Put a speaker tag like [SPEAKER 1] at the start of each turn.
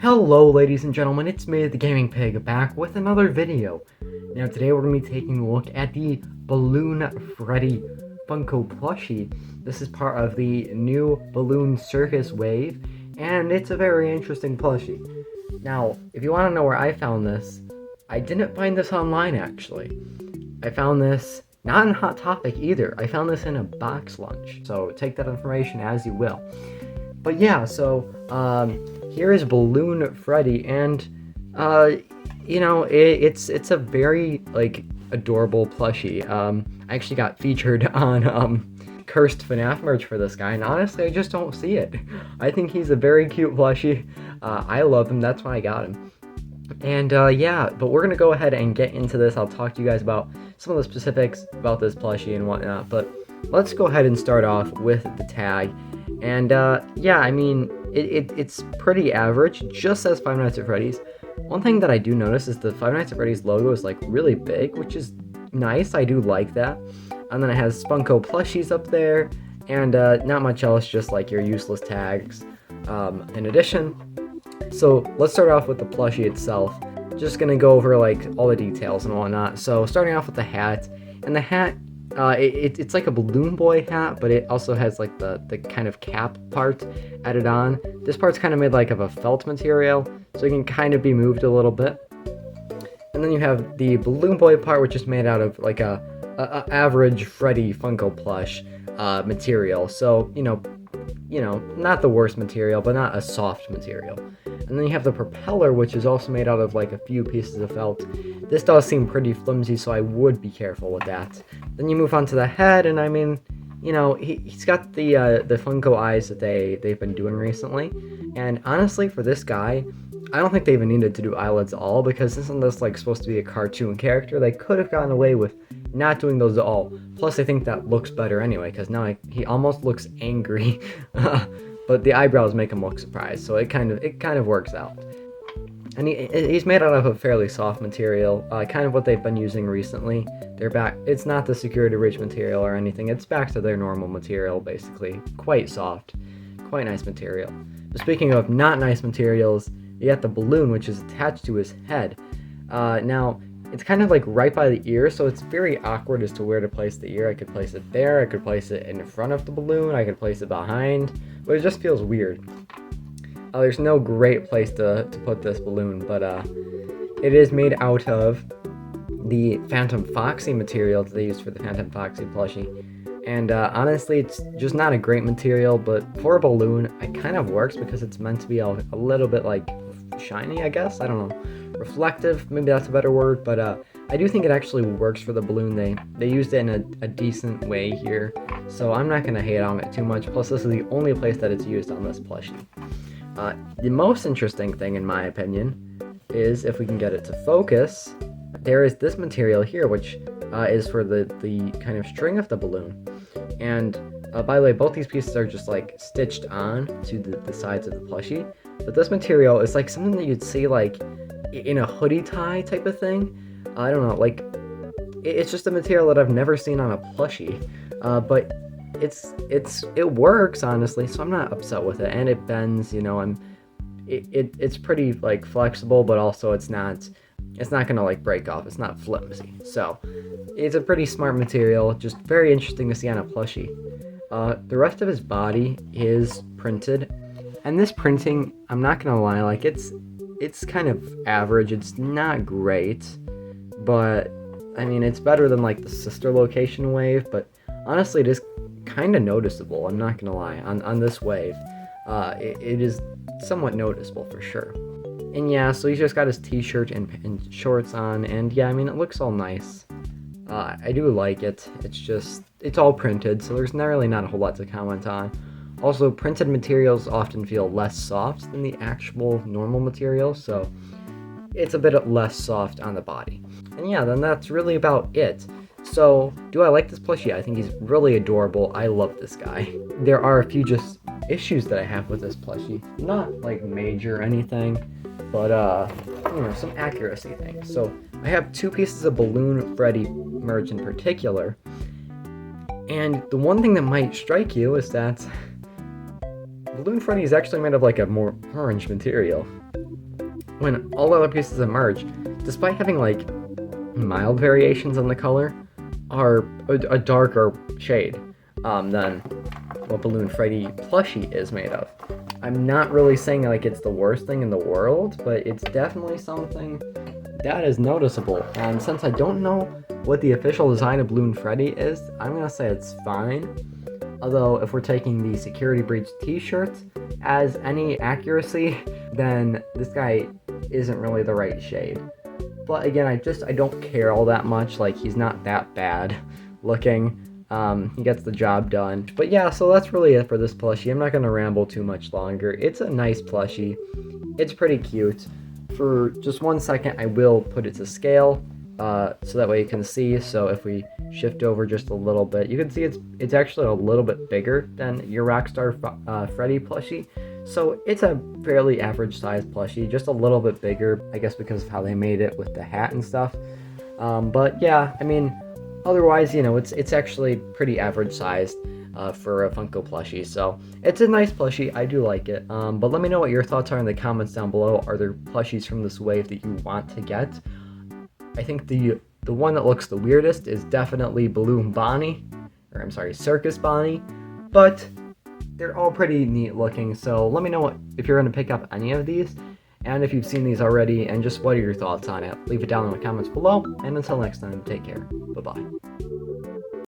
[SPEAKER 1] Hello ladies and gentlemen, it's me, the Gaming Pig, back with another video. Now today we're going to be taking a look at the Balloon Freddy Funko Plushie. This is part of the new Balloon Circus wave, and it's a very interesting plushie. Now, if you want to know where I found this, I didn't find this online actually. I found this not in Hot Topic either. I found this in a box lunch, so take that information as you will. But yeah, so here is Balloon Freddy, and you know, it's a very like adorable plushie. I actually got featured on Cursed FNAF merch for this guy, and honestly, I just don't see it. I think he's a very cute plushie. I love him. That's why I got him. And yeah, but we're gonna go ahead and get into this. I'll talk to you guys about some of the specifics about this plushie and whatnot. But let's go ahead and start off with the tag. And yeah, I mean, it's pretty average, just as Five Nights at Freddy's. One thing that I do notice is the Five Nights at Freddy's logo is like really big, which is nice. I do like that. And then it has Funko plushies up there, and not much else, just like your useless tags in addition. So let's start off with the plushie itself. Just gonna go over like all the details and whatnot. So starting off with the hat, and the hat, it's like a balloon boy hat, but it also has like the kind of cap part added on. This part's kind of made like of a felt material, so it can kind of be moved a little bit. And then you have the balloon boy part, which is made out of like a average Freddy Funko plush material. So you know, not the worst material, but not a soft material. And then you have the propeller, which is also made out of like a few pieces of felt. This does seem pretty flimsy, so I would be careful with that. Then you move on to the head, and I mean, you know, he's got the Funko eyes that they've been doing recently. And honestly, for this guy, I don't think they even needed to do eyelids at all, because isn't this like supposed to be a cartoon character? They could have gotten away with not doing those at all. Plus, I think that looks better anyway, because now he almost looks angry. But the eyebrows make him look surprised, so it kind of works out. And he's made out of a fairly soft material, kind of what they've been using recently. They're back. It's not the Security Ridge material or anything. It's back to their normal material, basically. Quite soft, quite nice material. But speaking of not nice materials, you got the balloon, which is attached to his head. Now, it's kind of like right by the ear, so it's very awkward as to where to place the ear. I could place it there, I could place it in front of the balloon, I could place it behind, but it just feels weird. There's no great place to put this balloon, but it is made out of the Phantom Foxy material that they used for the Phantom Foxy plushie. And honestly, it's just not a great material, but for a balloon, it kind of works because it's meant to be a little bit like shiny, I guess. I don't know. Reflective, maybe that's a better word, but I do think it actually works for the balloon. They used it in a decent way here, so I'm not going to hate on it too much. Plus, this is the only place that it's used on this plushie. The most interesting thing, in my opinion, is if we can get it to focus, there is this material here, which is for the kind of string of the balloon. And by the way, both these pieces are just like stitched on to the sides of the plushie. But this material is like something that you'd see like in a hoodie tie type of thing. I don't know, like it's just a material that I've never seen on a plushie. But it works honestly, so I'm not upset with it, and it bends. You know, it's pretty like flexible, but also it's not gonna like break off. It's not flimsy, so it's a pretty smart material. Just very interesting to see on a plushie. The rest of his body is printed, and this printing, I'm not gonna lie, like it's kind of average. It's not great, but I mean it's better than like the sister location wave. But honestly, it is kind of noticeable. I'm not gonna lie, on this wave, it is somewhat noticeable for sure. And yeah, so he's just got his t-shirt and shorts on, and yeah, I mean it looks all nice. I do like it. It's all printed, so there's really not a whole lot to comment on. Also, printed materials often feel less soft than the actual normal material, so it's a bit less soft on the body. And yeah, then that's really about it. So, do I like this plushie? I think he's really adorable. I love this guy. There are a few just issues that I have with this plushie. Not like major or anything, but you know, some accuracy things. So, I have two pieces of Balloon Freddy merch in particular. And the one thing that might strike you is that Balloon Freddy is actually made of like a more orange material. when all other pieces of merch, despite having like mild variations in the color, are a darker shade than what Balloon Freddy plushie is made of. I'm not really saying like it's the worst thing in the world, but it's definitely something that is noticeable. And since I don't know what the official design of Balloon Freddy is, I'm gonna say it's fine. Although if we're taking the Security Breach t-shirts as any accuracy, then this guy isn't really the right shade. But again, I don't care all that much. Like, he's not that bad looking. He gets the job done. But yeah, so that's really it for this plushie. I'm not going to ramble too much longer. It's a nice plushie. It's pretty cute. For just 1 second, I will put it to scale, so that way you can see. So if we shift over just a little bit, you can see it's actually a little bit bigger than your Rockstar Freddy plushie. So it's a fairly average sized plushie, just a little bit bigger, I guess because of how they made it with the hat and stuff. But yeah, I mean, otherwise, you know, it's actually pretty average sized for a Funko plushie. So it's a nice plushie. I do like it. But let me know what your thoughts are in the comments down below. Are there plushies from this wave that you want to get? I think the one that looks the weirdest is definitely Balloon Bonnie, or I'm sorry, Circus Bonnie. But they're all pretty neat looking, so let me know if you're going to pick up any of these, and if you've seen these already, and just what are your thoughts on it. Leave it down in the comments below, and until next time, take care. Bye-bye.